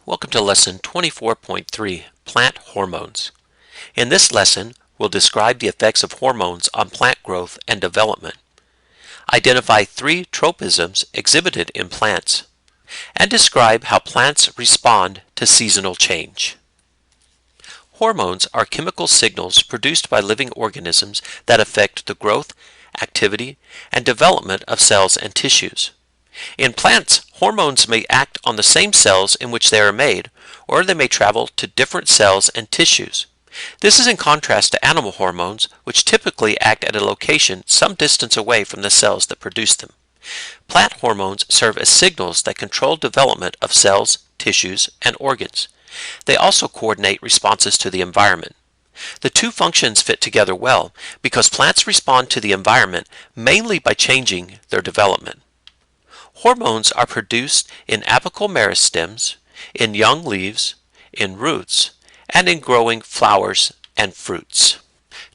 Welcome to Lesson 24.3, Plant Hormones. In this lesson, we'll describe the effects of hormones on plant growth and development, identify 3 tropisms exhibited in plants, and describe how plants respond to seasonal change. Hormones are chemical signals produced by living organisms that affect the growth, activity, and development of cells and tissues. In plants, hormones may act on the same cells in which they are made, or they may travel to different cells and tissues. This is in contrast to animal hormones, which typically act at a location some distance away from the cells that produce them. Plant hormones serve as signals that control development of cells, tissues, and organs. They also coordinate responses to the environment. The two functions fit together well because plants respond to the environment mainly by changing their development. Hormones are produced in apical meristems, in young leaves, in roots, and in growing flowers and fruits.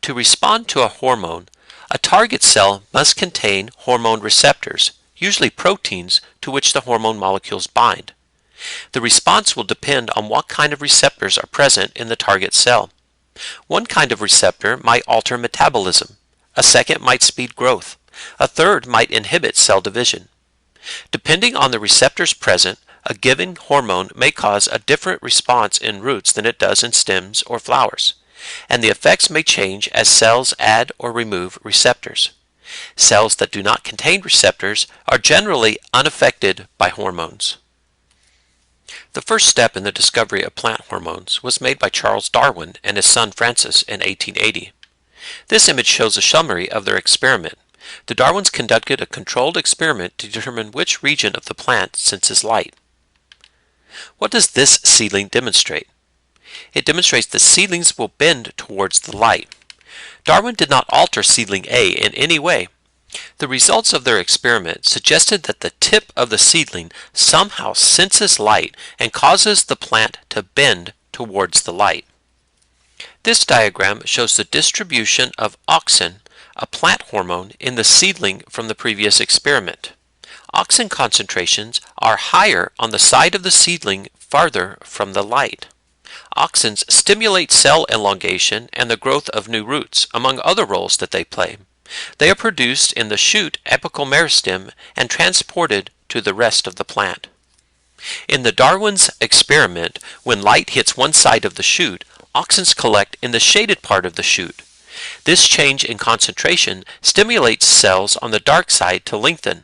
To respond to a hormone, a target cell must contain hormone receptors, usually proteins to which the hormone molecules bind. The response will depend on what kind of receptors are present in the target cell. One kind of receptor might alter metabolism, a second might speed growth, a third might inhibit cell division. Depending on the receptors present, a given hormone may cause a different response in roots than it does in stems or flowers, and the effects may change as cells add or remove receptors. Cells that do not contain receptors are generally unaffected by hormones. The first step in the discovery of plant hormones was made by Charles Darwin and his son Francis in 1880. This image shows a summary of their experiment. The Darwins conducted a controlled experiment to determine which region of the plant senses light. What does this seedling demonstrate? It demonstrates that seedlings will bend towards the light. Darwin did not alter seedling A in any way. The results of their experiment suggested that the tip of the seedling somehow senses light and causes the plant to bend towards the light. This diagram shows the distribution of auxin, a plant hormone, in the seedling from the previous experiment. Auxin concentrations are higher on the side of the seedling farther from the light. Auxins stimulate cell elongation and the growth of new roots, among other roles that they play. They are produced in the shoot apical meristem and transported to the rest of the plant. In the Darwin's experiment, when light hits one side of the shoot, auxins collect in the shaded part of the shoot. This change in concentration stimulates cells on the dark side to lengthen.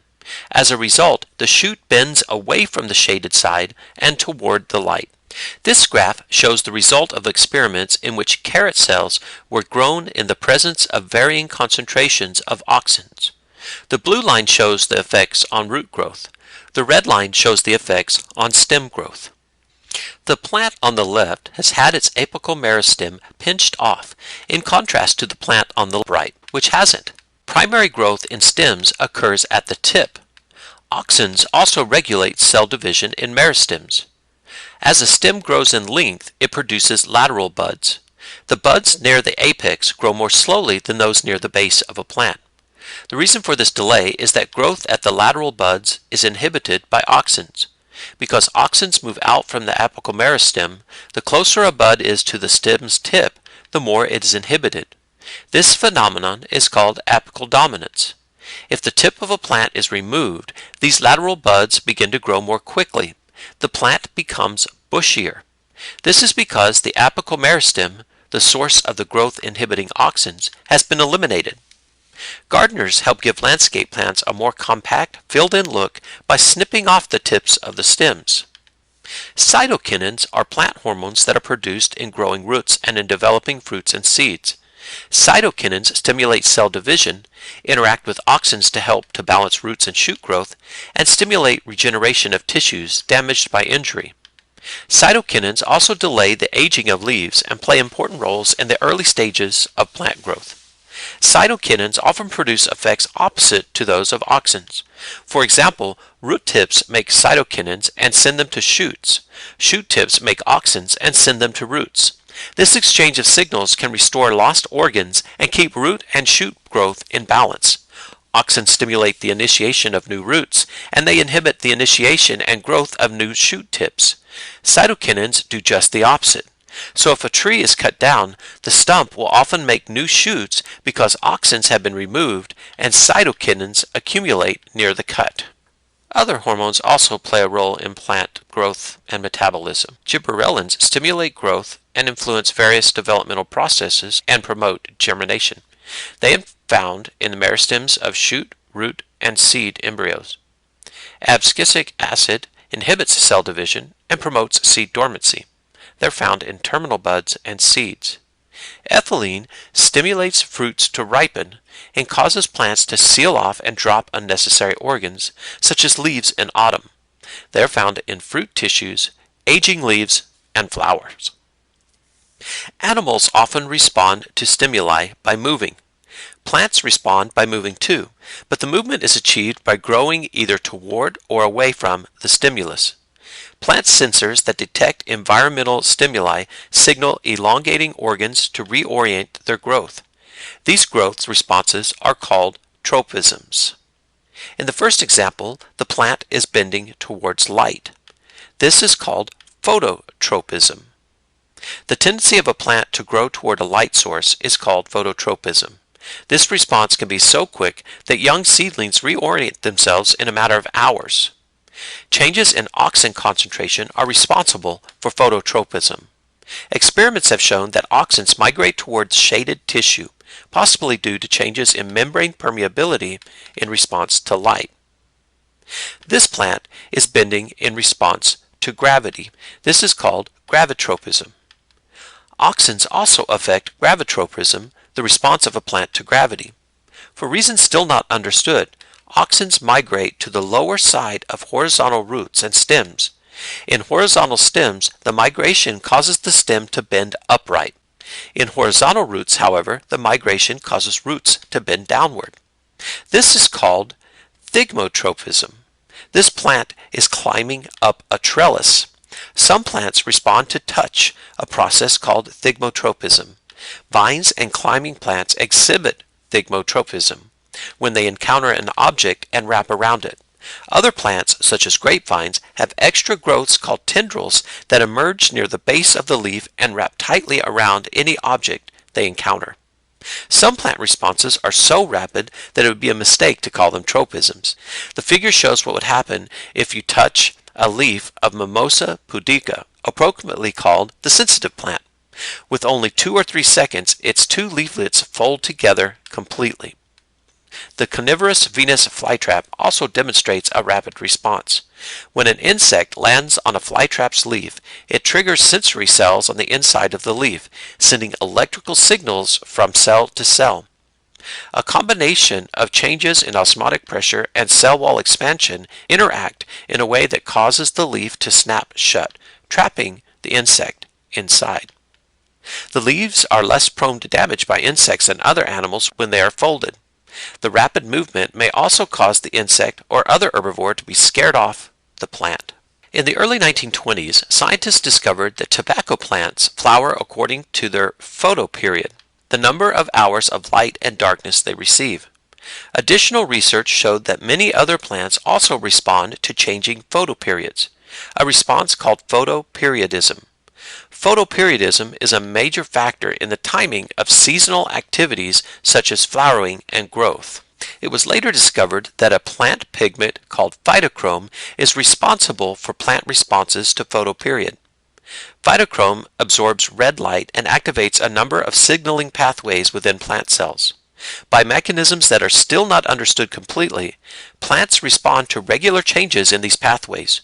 As a result, the shoot bends away from the shaded side and toward the light. This graph shows the result of experiments in which carrot cells were grown in the presence of varying concentrations of auxins. The blue line shows the effects on root growth. The red line shows the effects on stem growth. The plant on the left has had its apical meristem pinched off, in contrast to the plant on the right, which hasn't. Primary growth in stems occurs at the tip. Auxins also regulate cell division in meristems. As a stem grows in length, it produces lateral buds. The buds near the apex grow more slowly than those near the base of a plant. The reason for this delay is that growth at the lateral buds is inhibited by auxins. Because auxins move out from the apical meristem, the closer a bud is to the stem's tip, the more it is inhibited. This phenomenon is called apical dominance. If the tip of a plant is removed, these lateral buds begin to grow more quickly. The plant becomes bushier. This is because the apical meristem, the source of the growth-inhibiting auxins, has been eliminated. Gardeners help give landscape plants a more compact, filled-in look by snipping off the tips of the stems. Cytokinins are plant hormones that are produced in growing roots and in developing fruits and seeds. Cytokinins stimulate cell division, interact with auxins to help to balance roots and shoot growth, and stimulate regeneration of tissues damaged by injury. Cytokinins also delay the aging of leaves and play important roles in the early stages of plant growth. Cytokinins often produce effects opposite to those of auxins. For example, root tips make cytokinins and send them to shoots. Shoot tips make auxins and send them to roots. This exchange of signals can restore lost organs and keep root and shoot growth in balance. Auxins stimulate the initiation of new roots, and they inhibit the initiation and growth of new shoot tips. Cytokinins do just the opposite. So if a tree is cut down, the stump will often make new shoots because auxins have been removed and cytokinins accumulate near the cut. Other hormones also play a role in plant growth and metabolism. Gibberellins stimulate growth and influence various developmental processes and promote germination. They are found in the meristems of shoot, root, and seed embryos. Abscisic acid inhibits cell division and promotes seed dormancy. They're found in terminal buds and seeds. Ethylene stimulates fruits to ripen and causes plants to seal off and drop unnecessary organs, such as leaves in autumn. They're found in fruit tissues, aging leaves, and flowers. Animals often respond to stimuli by moving. Plants respond by moving too, but the movement is achieved by growing either toward or away from the stimulus. Plant sensors that detect environmental stimuli signal elongating organs to reorient their growth. These growth responses are called tropisms. In the first example, the plant is bending towards light. This is called phototropism. The tendency of a plant to grow toward a light source is called phototropism. This response can be so quick that young seedlings reorient themselves in a matter of hours. Changes in auxin concentration are responsible for phototropism. Experiments have shown that auxins migrate towards shaded tissue, possibly due to changes in membrane permeability in response to light. This plant is bending in response to gravity. This is called gravitropism. Auxins also affect gravitropism, the response of a plant to gravity. For reasons still not understood, auxins migrate to the lower side of horizontal roots and stems. In horizontal stems, the migration causes the stem to bend upright. In horizontal roots, however, the migration causes roots to bend downward. This is called thigmotropism. This plant is climbing up a trellis. Some plants respond to touch, a process called thigmotropism. Vines and climbing plants exhibit thigmotropism when they encounter an object and wrap around it. Other plants, such as grapevines, have extra growths called tendrils that emerge near the base of the leaf and wrap tightly around any object they encounter. Some plant responses are so rapid that it would be a mistake to call them tropisms. The figure shows what would happen if you touch a leaf of Mimosa pudica, appropriately called the sensitive plant. With only 2 or 3 seconds, its 2 leaflets fold together completely. The carnivorous Venus flytrap also demonstrates a rapid response. When an insect lands on a flytrap's leaf, it triggers sensory cells on the inside of the leaf, sending electrical signals from cell to cell. A combination of changes in osmotic pressure and cell wall expansion interact in a way that causes the leaf to snap shut, trapping the insect inside. The leaves are less prone to damage by insects than other animals when they are folded. The rapid movement may also cause the insect or other herbivore to be scared off the plant. In the early 1920s, scientists discovered that tobacco plants flower according to their photoperiod, the number of hours of light and darkness they receive. Additional research showed that many other plants also respond to changing photoperiods, a response called photoperiodism. Photoperiodism is a major factor in the timing of seasonal activities such as flowering and growth. It was later discovered that a plant pigment called phytochrome is responsible for plant responses to photoperiod. Phytochrome absorbs red light and activates a number of signaling pathways within plant cells. By mechanisms that are still not understood completely, plants respond to regular changes in these pathways.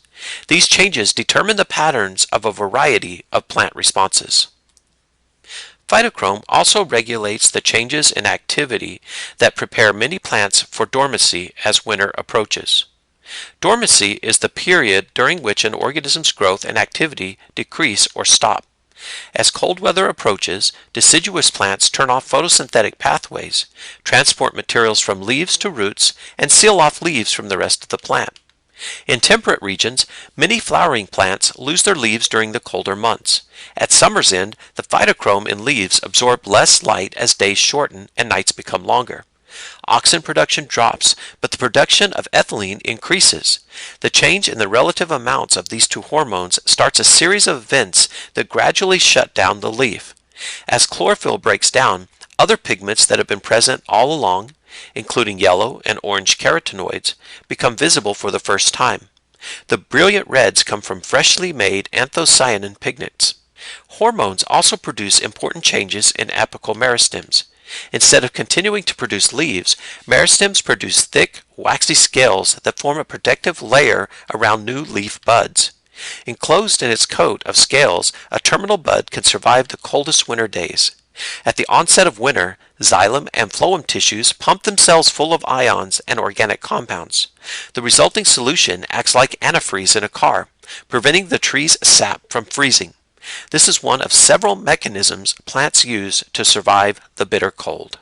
These changes determine the patterns of a variety of plant responses. Phytochrome also regulates the changes in activity that prepare many plants for dormancy as winter approaches. Dormancy is the period during which an organism's growth and activity decrease or stop. As cold weather approaches, deciduous plants turn off photosynthetic pathways, transport materials from leaves to roots, and seal off leaves from the rest of the plant. In temperate regions, many flowering plants lose their leaves during the colder months. At summer's end, the phytochrome in leaves absorb less light as days shorten and nights become longer. Auxin production drops, but the production of ethylene increases. The change in the relative amounts of these two hormones starts a series of events that gradually shut down the leaf. As chlorophyll breaks down, other pigments that have been present all along, including yellow and orange carotenoids, become visible for the first time. The brilliant reds come from freshly made anthocyanin pigments. Hormones also produce important changes in apical meristems. Instead of continuing to produce leaves, meristems produce thick, waxy scales that form a protective layer around new leaf buds. Enclosed in its coat of scales, a terminal bud can survive the coldest winter days. At the onset of winter, xylem and phloem tissues pump themselves full of ions and organic compounds. The resulting solution acts like antifreeze in a car, preventing the tree's sap from freezing. This is one of several mechanisms plants use to survive the bitter cold.